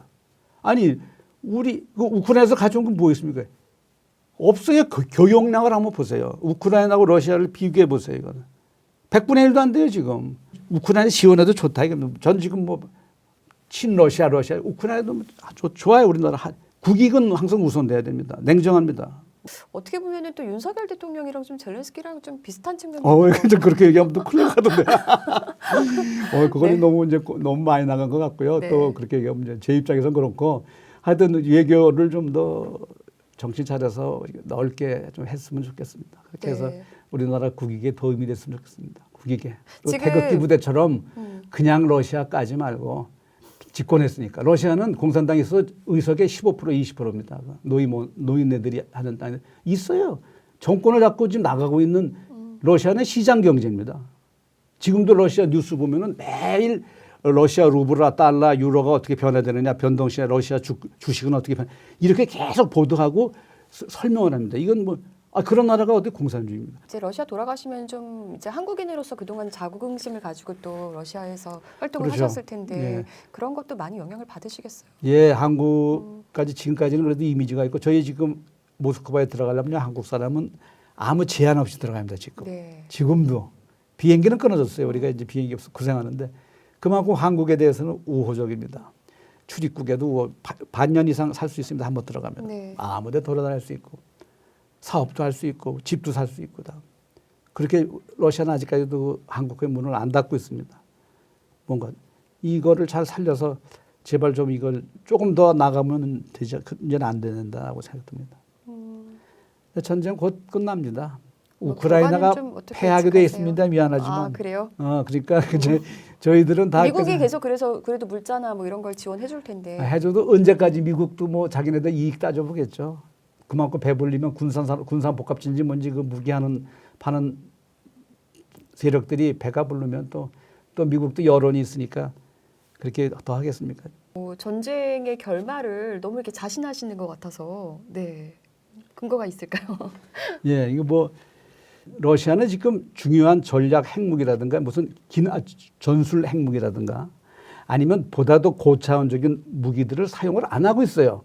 아니 우리 그 우크라이나에서 가져온 건 뭐 있습니까? 없어요. 교역량을 한번 보세요. 우크라이나하고 러시아를 비교해 보세요. 이거는 100분의 1도 안 돼요 지금. 우크라이나 지원해도 좋다. 이거 전 지금 뭐 친러시아, 우크라이나도 좋아요. 우리나라 국익은 항상 우선돼야 됩니다. 냉정합니다. 어떻게 보면은 또 윤석열 대통령이랑 좀 젤렌스키랑 좀 비슷한 측면이 그렇게 얘기하면 또 큰일 나거든요. 그거는 네. 너무 이제 너무 많이 나간 것 같고요. 네. 또 그렇게 얘기하면 이제 제 입장에서는 그렇고 하여튼 외교를 좀 더 정신 차려서 넓게 좀 했으면 좋겠습니다. 그렇게 해서 네. 우리나라 국익에 도움이 됐으면 좋겠습니다. 국익에. 또 지금- 태극기 부대처럼 그냥 러시아 까지 말고 집권했으니까. 러시아는 공산당에서 의석의 15% 20%입니다. 노인네들이 하는 땅에 있어요. 정권을 잡고 지금 나가고 있는 러시아는 시장 경제입니다. 지금도 러시아 뉴스 보면은 매일 러시아 루블라, 달러, 유로가 어떻게 변화되느냐, 변동시에 러시아 주식은 어떻게 이렇게 계속 보도하고 설명을 합니다. 이건 뭐 그런 나라가 어디 공산주의입니다. 이제 러시아 돌아가시면 좀 이제 한국인으로서 그동안 자긍심을 가지고 또 러시아에서 활동을 그렇죠. 하셨을 텐데 예. 그런 것도 많이 영향을 받으시겠어요. 예, 한국까지 지금까지는 그래도 이미지가 있고 저희 지금 모스크바에 들어가려면 한국 사람은 아무 제한 없이 들어갑니다. 지금. 네. 지금도 비행기는 끊어졌어요. 우리가 이제 비행기 없어 고생하는데 그만큼 한국에 대해서는 우호적입니다. 출입국에도 반년 이상 살 수 있습니다. 한번 들어가면 네. 아무데 돌아다닐 수 있고 사업도 할 수 있고 집도 살 수 있고 다 그렇게 러시아는 아직까지도 한국의 문을 안 닫고 있습니다. 뭔가 이거를 잘 살려서 제발 좀 이걸 조금 더 나가면 되지, 이제는 안 된다고 생각됩니다. 전쟁 곧 끝납니다. 뭐 우크라이나가 결과는 좀 어떻게 패하게 돼 예측하세요? 있습니다. 미안하지만. 아, 그래요? 그러니까 저희들은 다 미국이 계속 그래도 물자나 뭐 이런 걸 지원해 줄 텐데. 해줘도 언제까지 미국도 뭐 자기네들 이익 따져보겠죠. 그만큼 배불리면 군산 복합진지 뭔지 그 무기하는 파는 세력들이 배가 부르면 또 미국도 여론이 있으니까 그렇게 더 하겠습니까? 전쟁의 결말을 너무 이렇게 자신하시는 것 같아서 네 근거가 있을까요? 예, 이거 뭐 러시아는 지금 중요한 전략 핵무기라든가 무슨 전술 핵무기라든가 아니면 보다 더 고차원적인 무기들을 사용을 안 하고 있어요.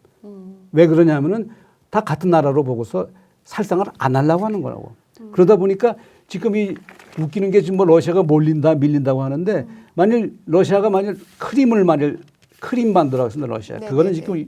왜 그러냐면은 다 같은 나라로 보고서 살상을 안 하려고 하는 거라고. 그러다 보니까 지금 이 웃기는 게 지금 뭐 러시아가 밀린다고 하는데 만일 러시아가 크림 만들어 갔습니다. 러시아. 네, 그거는 네, 지금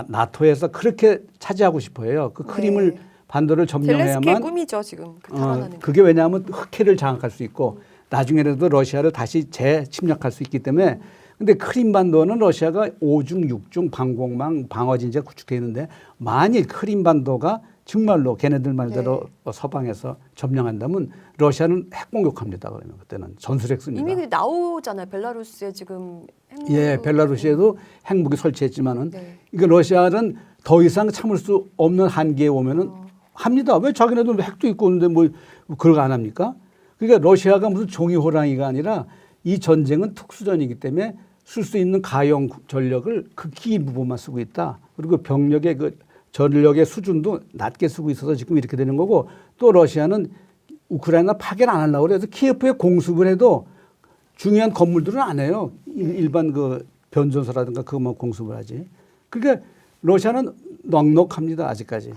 나토에서 그렇게 차지하고 싶어요. 그 크림을 네. 반도를 젤렌스키의 점령해야만 꿈이죠 지금 탈환하는 게. 그게 왜냐하면 흑해를 장악할 수 있고 나중에라도 러시아를 다시 재침략할 수 있기 때문에 근데 크림반도는 러시아가 5중, 6중 방공망, 방어진지가 구축되어 있는데 만일 크림반도가 정말로 걔네들 말대로 서방에서 점령한다면 러시아는 핵공격합니다. 그러면 그때는 전술핵 씁니다. 이미 나오잖아요. 벨라루스에 지금 핵무기. 예, 벨라루시에도 핵무기 설치했지만은 네. 이게 러시아는 더 이상 참을 수 없는 한계에 오면은 합니다. 왜 자기네들 핵도 있고 오는데 뭐 그걸 안 합니까? 그러니까 러시아가 무슨 종이 호랑이가 아니라 이 전쟁은 특수전이기 때문에 쓸 수 있는 가용 전력을 극히 일부분만 쓰고 있다. 그리고 병력의 그 전력의 수준도 낮게 쓰고 있어서 지금 이렇게 되는 거고 또 러시아는 우크라이나 파괴를 안 하려고 그래서 키예프에 공습을 해도 중요한 건물들은 안 해요. 일반 그 변전소라든가 그것만 공습을 하지. 그러니까 러시아는 넉넉합니다. 아직까지.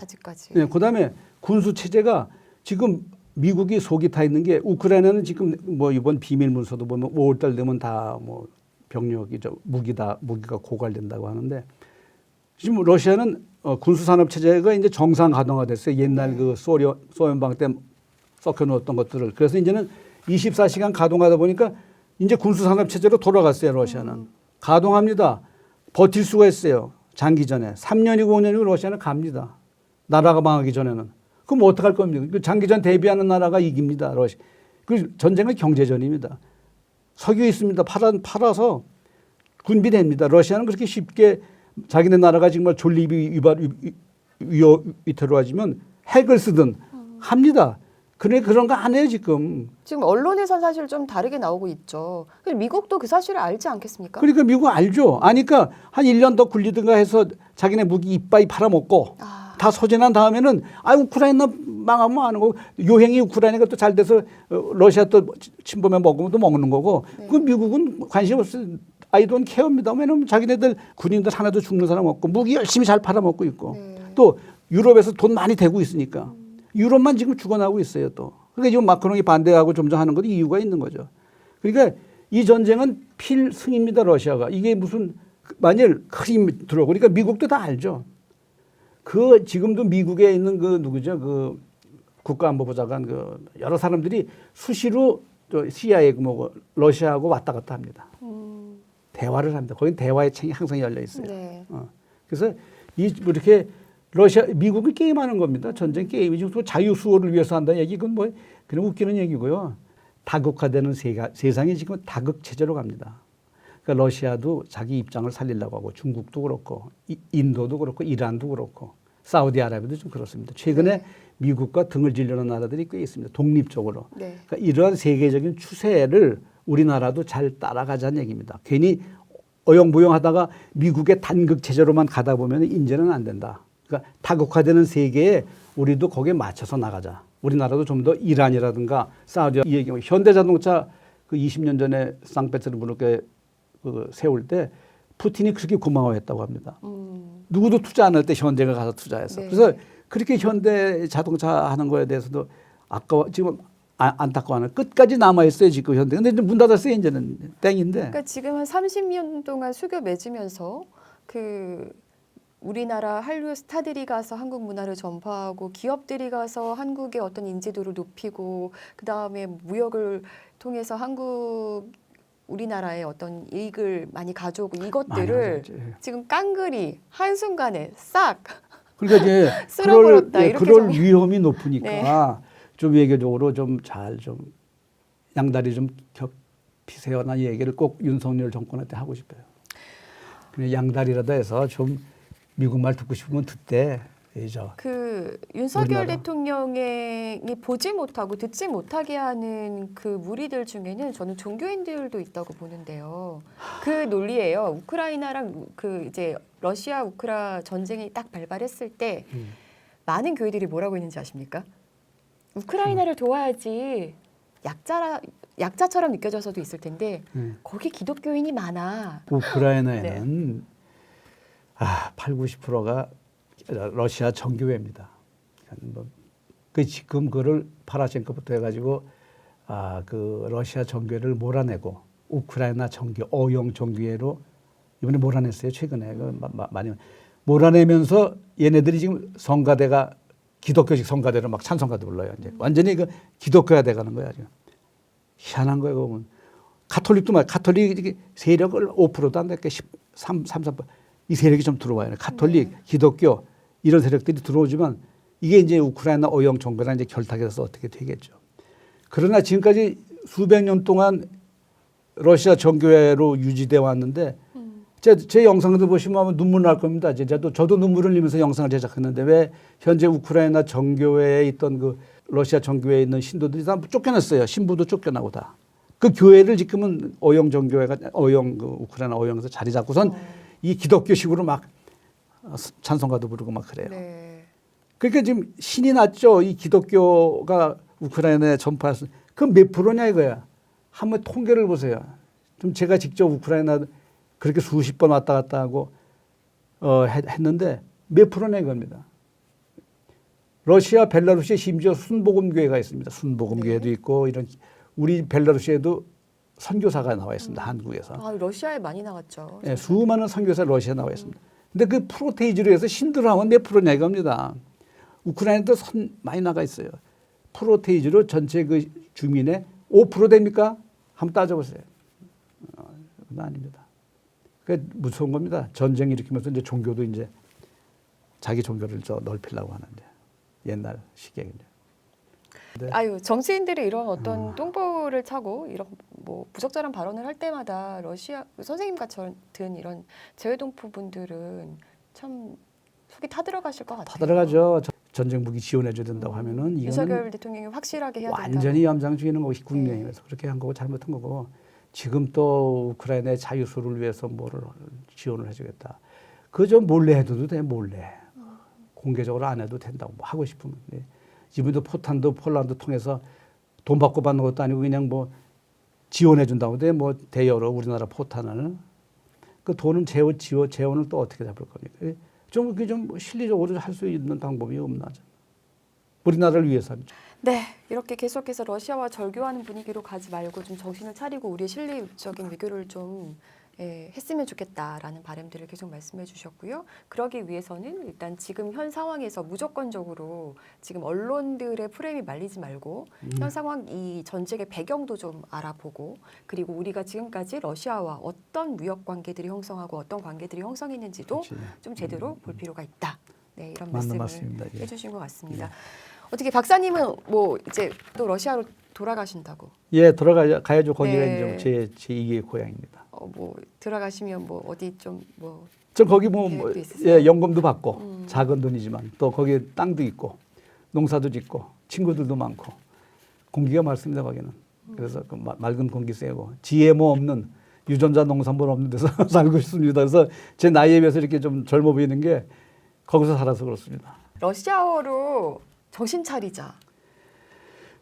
네, 그다음에 군수 체제가 지금 미국이 속이 타 있는 게 우크라이나는 지금 뭐 이번 비밀 문서도 보면 5월달 되면 다 뭐 병력이 무기가 고갈된다고 하는데 지금 러시아는 군수 산업 체제가 이제 정상 가동화됐어요. 옛날 그 소련방 때 썩혀 놓았던 것들을. 그래서 이제는 24시간 가동하다 보니까 이제 군수 산업 체제로 돌아갔어요. 러시아는 가동합니다. 버틸 수가 있어요. 장기전에 3년이고 5년이고 러시아는 갑니다. 나라가 망하기 전에는. 그럼 어떡할 겁니까? 그 장기전 대비하는 나라가 이깁니다. 러시아. 그 전쟁은 경제전입니다. 석유 있습니다. 팔아서 군비됩니다. 러시아는 그렇게 쉽게 자기네 나라가 정말 존립이 위태로워지면 핵을 쓰든 합니다. 그런 거 안 해요 지금. 지금 언론에서 사실 좀 다르게 나오고 있죠. 미국도 그 사실을 알지 않겠습니까? 그러니까 미국 알죠. 아니까 한 1년 더 굴리든가 해서 자기네 무기 이빠이 팔아먹고 다 소진한 다음에는 우크라이나 망하면 아는 거고 요행이 우크라이나가 또 잘 돼서 러시아 또 침범해 먹으면 또 먹는 거고 그 미국은 관심 없어요. I don't care입니다. 왜냐하면 자기네들 군인들 하나도 죽는 사람 없고 무기 열심히 잘 팔아먹고 있고 또 유럽에서 돈 많이 대고 있으니까 유럽만 지금 죽어나고 있어요 또. 그러니까 지금 마크롱이 반대하고 점점 하는 것도 이유가 있는 거죠. 그러니까 이 전쟁은 필승입니다. 러시아가. 이게 무슨 만일 크림 들어오고 그러니까 미국도 다 알죠. 그 지금도 미국에 있는 그 누구죠? 그 국가안보보좌관 그 여러 사람들이 수시로 또 CIA 뭐 러시아하고 왔다 갔다 합니다. 대화를 합니다. 거긴 대화의 창이 항상 열려 있어요. 네. 그래서 이렇게 미국을 게임하는 겁니다. 전쟁 게임이지. 또 자유 수호를 위해서 한다는 얘기 그건 뭐 그냥 웃기는 얘기고요. 다극화되는 세상이 지금 다극 체제로 갑니다. 그러니까 러시아도 자기 입장을 살리려고 하고 중국도 그렇고 인도도 그렇고 이란도 그렇고 사우디아라비아도 좀 그렇습니다. 최근에 미국과 등을 질려는 나라들이 꽤 있습니다. 독립적으로. 그러니까 이러한 세계적인 추세를 우리나라도 잘 따라가자는 얘기입니다. 괜히 어영부영하다가 미국의 단극 체제로만 가다 보면 이제는 안 된다. 그러니까 다극화되는 세계에 우리도 거기에 맞춰서 나가자. 우리나라도 좀 더 이란이라든가 사우디아 이 얘기하면 현대자동차 그 20년 전에 상페트르부르크에 그 세울 때 푸틴이 그렇게 고마워했다고 합니다. 누구도 투자 안 할 때 현대가 가서 투자했어. 그래서 그렇게 현대 자동차 하는 거에 대해서도 지금 안타까워하는 끝까지 남아 있어요 지금 현대. 근데 이제 문 닫았어요 이제는 땡인데. 그러니까 지금 한 30년 동안 수교 맺으면서 우리나라 한류 스타들이 가서 한국 문화를 전파하고 기업들이 가서 한국의 어떤 인지도를 높이고 그다음에 무역을 통해서 우리나라의 어떤 이익을 많이 가져오고 이것들을 지금 깡그리 한순간에 싹 그러니까 이제 쓸어버렸다. 그럴 좀. 위험이 높으니까 네. 좀 외교적으로 좀 잘 좀 양다리 좀 겹피세요나 얘기를 꼭 윤석열 정권한테 하고 싶어요. 그냥 양다리라도 해서 좀 미국 말 듣고 싶으면 듣대. 그 윤석열 우리나라. 대통령이 보지 못하고 듣지 못하게 하는 그 무리들 중에는 저는 종교인들도 있다고 보는데요. 그 논리예요. 우크라이나랑 그 이제 러시아 우크라 전쟁이 딱 발발했을 때 많은 교회들이 뭐라고 했는지 아십니까? 우크라이나를 도와야지 약자처럼 느껴져서도 있을 텐데 거기 기독교인이 많아. 우크라이나에는 8, 90%가 러시아 정교회입니다. 그 지금 그를 파라셴코부터 해가지고 그 러시아 정교회를 몰아내고 우크라이나 정교 어용 정교회로 이번에 몰아냈어요. 최근에 많이 몰아내면서 얘네들이 지금 성가대가 기독교식 성가대로 막 찬송가도 불러요. 이제 완전히 그 기독교화 돼가는 거야 지금. 희한한 거예요. 보면 가톨릭도 막 가톨릭 세력을 5%도 안 되게 3%. 이 세력이 좀 들어와요. 가톨릭, 기독교 이런 세력들이 들어오지만 이게 이제 우크라이나 어용 정교랑 이제 결탁해서 어떻게 되겠죠. 그러나 지금까지 수백 년 동안 러시아 정교회로 유지돼 왔는데 제 영상들 보시면 눈물 날 겁니다. 저도 눈물을 흘리면서 영상을 제작했는데 왜 현재 우크라이나 정교회에 있던 그 러시아 정교회에 있는 신도들이 다 쫓겨났어요. 신부도 쫓겨나고 다. 그 교회를 지금은 어용 정교회가 그 우크라이나 어용에서 자리 잡고선 이 기독교식으로 막 찬송가도 부르고 막 그래요. 네. 그러니까 지금 신이 났죠. 이 기독교가 우크라이나에 전파했어. 그럼 몇 프로냐 이거야. 한번 통계를 보세요. 좀 제가 직접 우크라이나 그렇게 수십 번 왔다 갔다 하고 했는데 몇 프로냐 이겁니다. 러시아, 벨라루시에 심지어 순복음교회가 있습니다. 순복음교회도 있고 이런 우리 벨라루시에도 선교사가 나와 있습니다. 한국에서. 러시아에 많이 나왔죠. 네, 수많은 선교사 러시아에 나와 있습니다. 근데 그 프로테이지로 해서 신들을 하면 몇 프로냐 이겁니다. 우크라이나도 많이 나가 있어요. 프로테이지로 전체 그 주민의 5% 됩니까? 한번 따져보세요. 그건 아닙니다. 그게 무서운 겁니다. 전쟁 일으키면서 이제 종교도 이제 자기 종교를 넓히려고 하는데 옛날 시기에. 정치인들이 이런 어떤 똥보를 차고 이런 뭐 부적절한 발언을 할 때마다 러시아 선생님 같은 이런 재외동포 분들은 참 속이 타들어가실 것 같아요. 타들어가죠. 전쟁 무기 지원해줘야 된다고 하면은 윤석열 대통령이 확실하게 해야 된다. 완전히 염장 죽이는 거고 국민의힘에서 그렇게 한 거고 잘못한 거고 지금 또 우크라이나의 자유소를 위해서 뭐를 지원을 해주겠다. 그거 좀 몰래 해도 돼 몰래. 공개적으로 안 해도 된다고 뭐 하고 싶으면. 이분도 포탄도 폴란드 통해서 돈 받고 받는 것도 아니고 그냥 뭐 지원해 준다고 돼 뭐 대여로 우리나라 포탄을 그 돈은 재원을 또 어떻게 잡을 겁니까? 좀 실리적으로 할 수 있는 방법이 없나? 우리나라를 위해서는. 네, 이렇게 계속해서 러시아와 절교하는 분위기로 가지 말고 좀 정신을 차리고 우리의 실리적인 외교를 좀 했으면 좋겠다라는 바람들을 계속 말씀해 주셨고요. 그러기 위해서는 일단 지금 현 상황에서 무조건적으로 지금 언론들의 프레임이 말리지 말고 현 상황 이 전쟁의 배경도 좀 알아보고 그리고 우리가 지금까지 러시아와 어떤 무역 관계들이 형성하고 어떤 관계들이 형성했는지도 그치. 좀 제대로 볼 필요가 있다. 네, 이런 맞는 말씀을 말씀입니다. 예. 해주신 것 같습니다. 어떻게 박사님은 뭐 이제 또 러시아로 돌아가신다고? 예, 돌아가야죠. 거기가 네. 이제 제 2의 고향입니다. 뭐 들어가시면 뭐 어디 좀 뭐 저 거기 계획도 있으세요? 예, 연금도 받고 작은 돈이지만 또 거기 땅도 있고 농사도 짓고 친구들도 많고 공기가 맑습니다 거기는. 그래서 그 맑은 공기 쐬고 GMO 없는 유전자 농산물 없는 데서 살고 싶습니다. 그래서 제 나이에 비해서 이렇게 좀 젊어 보이는 게 거기서 살아서 그렇습니다. 러시아어로 정신 차리자.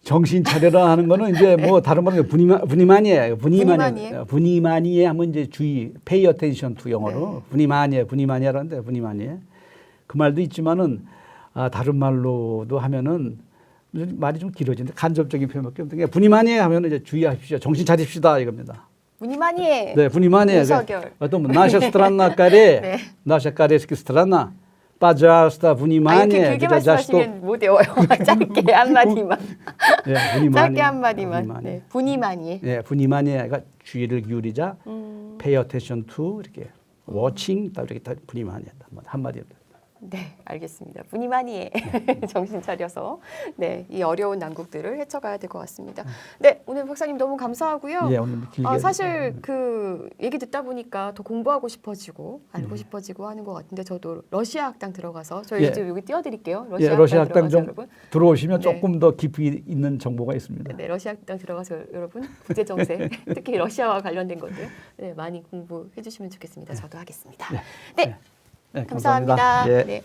정신 차려라 하는 거는 이제 뭐 다른 말은 분이만이에요. 분이만이에요? 분이만이에 하면 이제 주의, pay attention to 영어로 네. 분이만이라는데 분이만이에 그 말도 있지만은 다른 말로도 하면은 말이 좀 길어지는데 간접적인 표현밖에 없는데 분이만이에 하면은 이제 주의하십시오. 정신 차립시다 이겁니다. 무니마니에. 네, внимание. 윤석열. Потом наша страна Корея. 네. наша корейская страна. Пожалуйста, внимание. 이렇게 길게 за что- 말씀하시면 못 외워요. 짧게 한마디만. 예, внимание. 짧게 한마디만. vнимание. 네, 부니마니. 예, vnimanie가 주의를 기울이자. pay attention to 이렇게 watching 딱 이렇게 vnimanie 한마디. 네, 알겠습니다. 무니마니에 정신 차려서 네, 이 어려운 난국들을 헤쳐가야 될 것 같습니다. 네, 오늘 박사님 너무 감사하고요. 예, 오늘 길게. 사실 그 얘기 듣다 보니까 더 공부하고 싶어지고 알고 싶어지고 하는 것 같은데 저도 러시아 학당 들어가서 저희 예. 지금 여기 띄워드릴게요. 예, 러시아 학당 들어가서 좀 여러분. 들어오시면 네. 조금 더 깊이 있는 정보가 있습니다. 네, 러시아 학당 들어가서 여러분 국제 정세 특히 러시아와 관련된 것들 네, 많이 공부해 주시면 좋겠습니다. 저도 하겠습니다. 네, 네, 감사합니다. 예. 네.